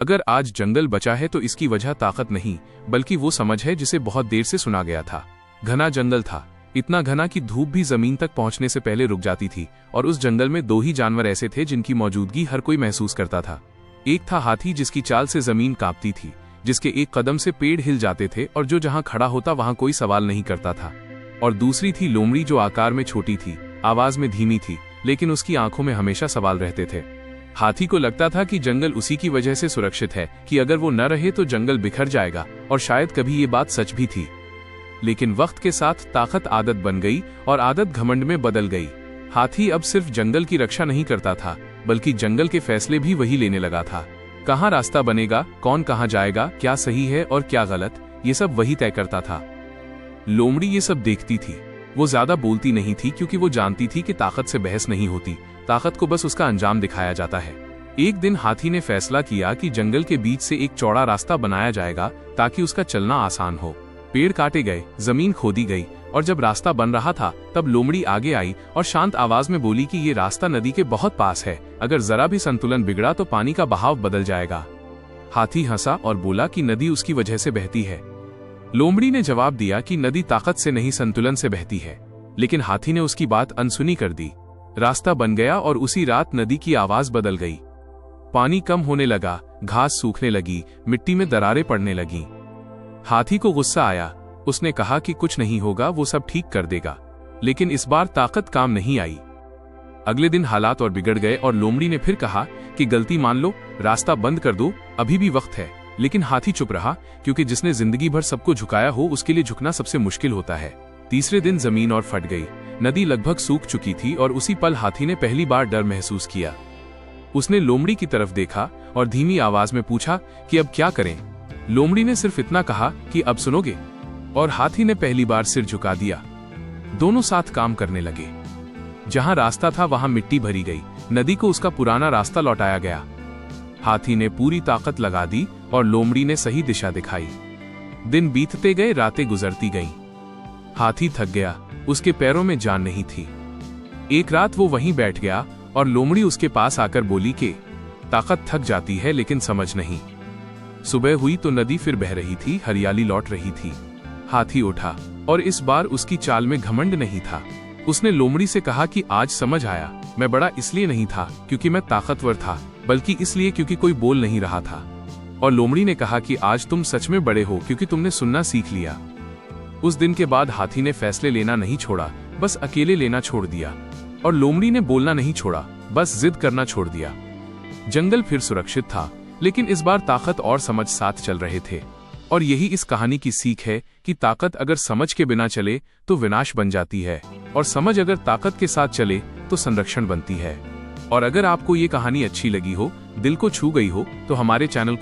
अगर आज जंगल बचा है तो इसकी वजह ताकत नहीं, बल्कि वो समझ है जिसे बहुत देर से सुना गया था। घना जंगल था, इतना घना कि धूप भी जमीन तक पहुंचने से पहले रुक जाती थी, और उस जंगल में दो ही जानवर ऐसे थे जिनकी मौजूदगी हर कोई महसूस करता था। एक था हाथी, जिसकी चाल से जमीन कांपती थी, जिसके एक कदम से पेड़ हिल जाते थे और जो जहां खड़ा होता वहां कोई सवाल नहीं करता था। और दूसरी थी लोमड़ी, जो आकार में छोटी थी, आवाज में धीमी थी, लेकिन उसकी आंखों में हमेशा सवाल रहते थे। हाथी को लगता था कि जंगल उसी की वजह से सुरक्षित है, कि अगर वो न रहे तो जंगल बिखर जाएगा, और शायद कभी ये बात सच भी थी। लेकिन वक्त के साथ ताकत आदत बन गई और आदत घमंड में बदल गई। हाथी अब सिर्फ जंगल की रक्षा नहीं करता था, बल्कि जंगल के फैसले भी वही लेने लगा था। कहाँ रास्ता बनेगा, कौन कहाँ जाएगा, क्या सही है और क्या गलत, ये सब वही तय करता था। लोमड़ी ये सब देखती थी। वो ज्यादा बोलती नहीं थी, क्योंकि वो जानती थी कि ताकत से बहस नहीं होती, ताकत को बस उसका अंजाम दिखाया जाता है। एक दिन हाथी ने फैसला किया कि जंगल के बीच से एक चौड़ा रास्ता बनाया जाएगा, ताकि उसका चलना आसान हो। पेड़ काटे गए, जमीन खोदी गई, और जब रास्ता बन रहा था तब लोमड़ी आगे आई और शांत आवाज में बोली कि ये रास्ता नदी के बहुत पास है, अगर जरा भी संतुलन बिगड़ा तो पानी का बहाव बदल जाएगा। हाथी हंसा और बोला कि नदी उसकी वजह से बहती है। लोमड़ी ने जवाब दिया कि नदी ताकत से नहीं, संतुलन से बहती है। लेकिन हाथी ने उसकी बात अनसुनी कर दी। रास्ता बन गया और उसी रात नदी की आवाज बदल गई। पानी कम होने लगा, घास सूखने लगी, मिट्टी में दरारें पड़ने लगीं। हाथी को गुस्सा आया। उसने कहा कि कुछ नहीं होगा, वो सब ठीक कर देगा। लेकिन इस बार ताकत काम नहीं आई। अगले दिन हालात और बिगड़ गए और लोमड़ी ने फिर कहा कि गलती मान लो, रास्ता बंद कर दो, अभी भी वक्त है। लेकिन हाथी चुप रहा, क्योंकि जिसने जिंदगी भर सबको झुकाया हो उसके लिए झुकना सबसे मुश्किल होता है। तीसरे दिन जमीन और फट गई। नदी लगभग सूख चुकी थी और उसी पल हाथी ने पहली बार डर महसूस किया। उसने लोमड़ी की तरफ देखा और धीमी आवाज में पूछा कि अब क्या करें। लोमड़ी ने सिर्फ इतना कहा कि अब सुनोगे, और हाथी ने पहली बार सिर झुका दिया। दोनों साथ काम करने लगे। जहां रास्ता था वहां मिट्टी भरी गई, नदी को उसका पुराना रास्ता लौटाया गया। हाथी ने पूरी ताकत लगा दी और लोमड़ी ने सही दिशा दिखाई। दिन बीतते गए, रातें गुजरती गईं। हाथी थक गया, उसके पैरों में जान नहीं थी। एक रात वो वहीं बैठ गया और लोमड़ी उसके पास आकर बोली कि ताकत थक जाती है लेकिन समझ नहीं। सुबह हुई तो नदी फिर बह रही थी, हरियाली लौट रही थी। हाथी उठा और इस बार उसकी चाल में घमंड नहीं था। उसने लोमड़ी से कहा कि आज समझ आया, मैं बड़ा इसलिए नहीं था क्योंकि मैं ताकतवर था, बल्कि इसलिए क्योंकि कोई बोल नहीं रहा था। और लोमड़ी ने कहा कि आज तुम सच में बड़े हो क्योंकि तुमने सुनना सीख लिया। उस दिन के बाद हाथी ने फैसले लेना नहीं छोड़ा, बस अकेले लेना छोड़ दिया। और लोमड़ी ने बोलना नहीं छोड़ा, बस जिद करना छोड़ दिया। जंगल फिर सुरक्षित था, लेकिन इस बार ताकत और समझ साथ चल रहे थे। और यही इस कहानी की सीख है कि ताकत अगर समझ के बिना चले तो विनाश बन जाती है, और समझ अगर ताकत के साथ चले तो संरक्षण बनती है। और अगर आपको ये कहानी अच्छी लगी हो, दिल को छू गई हो, तो हमारे चैनल